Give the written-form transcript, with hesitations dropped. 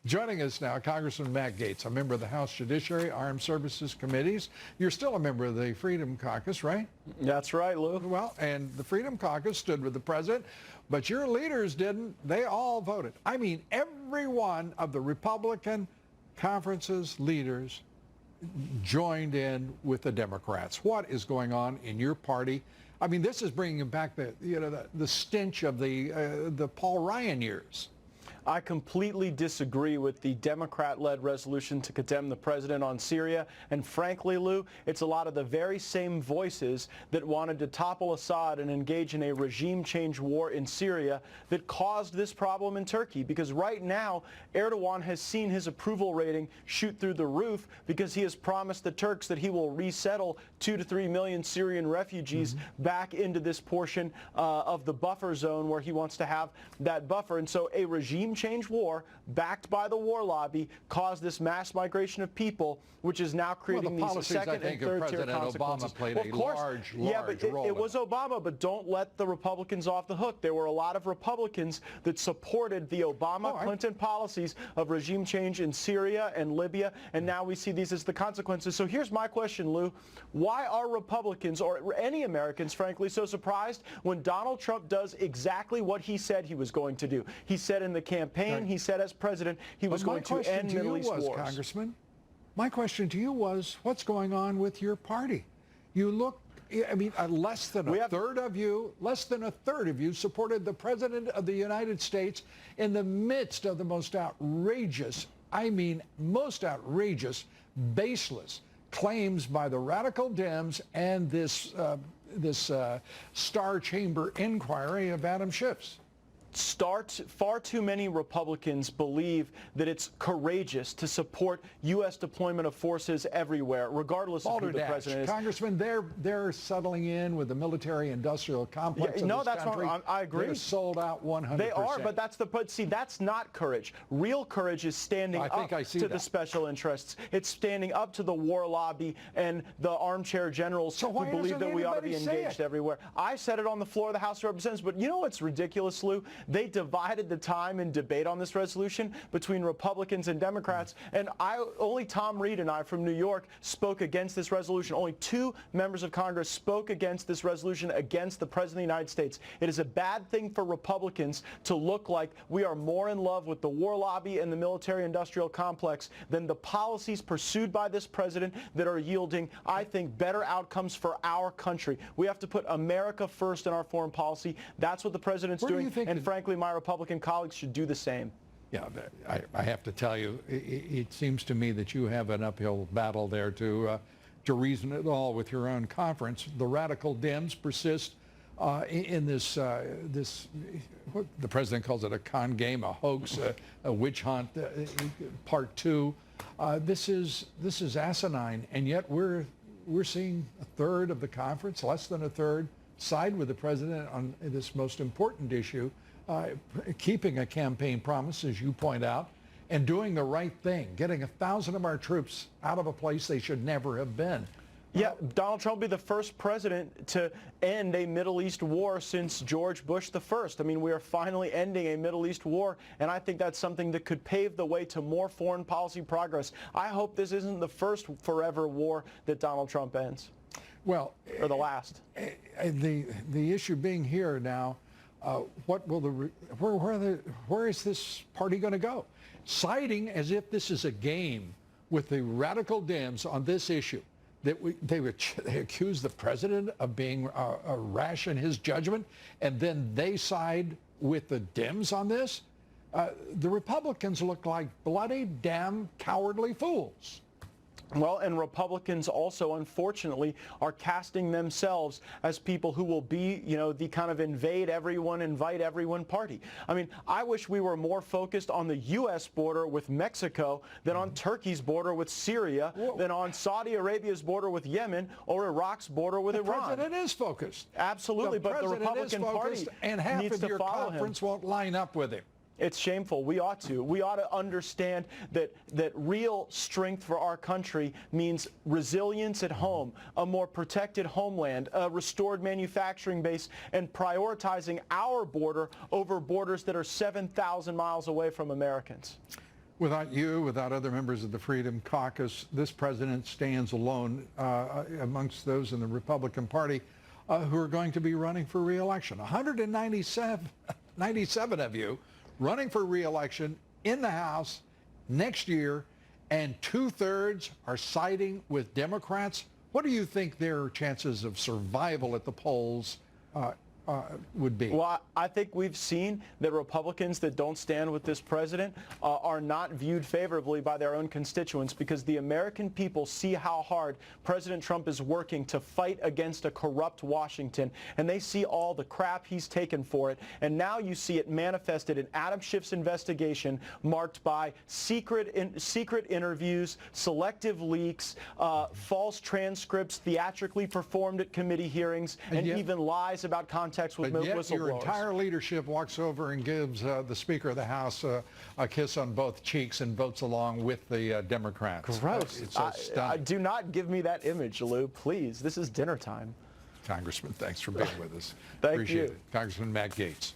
Joining us now, Congressman Matt Gaetz, a member of the House Judiciary, Armed Services Committees. You're still a member of the Freedom Caucus, right? That's right, Lou. Well, and the Freedom Caucus stood with the president, but your leaders didn't. They all voted. I mean, every one of the Republican conference's leaders joined in with the Democrats. What is going on in your party? I mean, this is bringing back the stench of the Paul Ryan years. I completely disagree with the Democrat-led resolution to condemn the president on Syria. And frankly, Lou, it's a lot of the very same voices that wanted to topple Assad and engage in a regime change war in Syria that caused this problem in Turkey. Because right now, Erdogan has seen his approval rating shoot through the roof because he has promised the Turks that he will resettle 2 to 3 million Syrian refugees back into this portion of the buffer zone where he wants to have that buffer. And so a regime change war backed by the war lobby caused this mass migration of people, which is now creating these second and third tier consequences. Obama played a large role. It was Obama, but don't let the Republicans off the hook. There were a lot of Republicans that supported the Obama-Clinton policies of regime change in Syria and Libya, and now we see these as the consequences. So here's my question, Lou. Why are Republicans, or any Americans, frankly, so surprised when Donald Trump does exactly what he said he was going to do? He said in the campaign, he said as president, he was going to end Middle East wars. Congressman, my question to you was, what's going on with your party? You look, I mean, less than a third of you supported the president of the United States in the midst of the most outrageous, I mean, most outrageous, baseless claims by the radical Dems and this Star Chamber inquiry of Adam Schiff's. Far too many Republicans believe that it's courageous to support U.S. deployment of forces everywhere, regardless of who the president is. Congressman, they're settling in with the military-industrial complex of this country. Not. I agree. They're sold out 100%. They are, but see, that's not courage. Real courage is standing up to the special interests. It's standing up to the war lobby and the armchair generals who believe that we ought to be engaged everywhere. I said it on the floor of the House of Representatives, but you know what's ridiculous, Lou? They divided the time and debate on this resolution between Republicans and Democrats, and only Tom Reed and I from New York spoke against this resolution. Only 2 members of Congress spoke against this resolution against the President of the United States. It is a bad thing for Republicans to look like we are more in love with the war lobby and the military-industrial complex than the policies pursued by this president that are yielding, I think, better outcomes for our country. We have to put America first in our foreign policy. That's what the president's doing, and frankly, my Republican colleagues should do the same. Yeah, I have to tell you, it seems to me that you have an uphill battle there to reason at all with your own conference. The radical Dems persist in this, what the president calls it, a con game, a hoax, a witch hunt, part 2. This is asinine, and yet we're seeing a third of the conference, less than a third, side with the president on this most important issue. Keeping a campaign promise, as you point out, and doing the right thing, getting 1,000 of our troops out of a place they should never have been. Yeah, Donald Trump will be the first president to end a Middle East war since George Bush the first. I mean, we are finally ending a Middle East war, and I think that's something that could pave the way to more foreign policy progress. I hope this isn't the first forever war that Donald Trump ends. Well, or the last. The issue being here now, what will where is this party going to go? Citing as if this is a game with the radical Dems on this issue, that they accuse the president of being rash in his judgment, and then they side with the Dems on this. The Republicans look like bloody, damn, cowardly fools. Well, and Republicans also, unfortunately, are casting themselves as people who will be, the kind of invade everyone, invite everyone party. I mean, I wish we were more focused on the U.S. border with Mexico than on Turkey's border with Syria, than on Saudi Arabia's border with Yemen or Iraq's border with Iran. The president is focused. Absolutely, but the Republican Party and half needs of your to follow conference him. Won't line up with him. It's shameful. We ought to. We ought to understand that real strength for our country means resilience at home, a more protected homeland, a restored manufacturing base, and prioritizing our border over borders that are 7,000 miles away from Americans. Without you, without other members of the Freedom Caucus, this president stands alone amongst those in the Republican Party who are going to be running for re-election. 197 of you running for re-election in the House next year, and 2/3 are siding with Democrats. What do you think their chances of survival at the polls would be? Well, I think we've seen that Republicans that don't stand with this president are not viewed favorably by their own constituents, because the American people see how hard President Trump is working to fight against a corrupt Washington, and they see all the crap he's taken for it. And now you see it manifested in Adam Schiff's investigation, marked by secret interviews, selective leaks, false transcripts theatrically performed at committee hearings, and even lies about context with whistleblowers. Your entire leadership walks over and gives the Speaker of the House a kiss on both cheeks and votes along with the Democrats. Gross. It's so stunning. Do not give me that image, Lou, please. This is dinner time. Congressman, thanks for being with us. Thank Appreciate you. it. Congressman Matt Gaetz.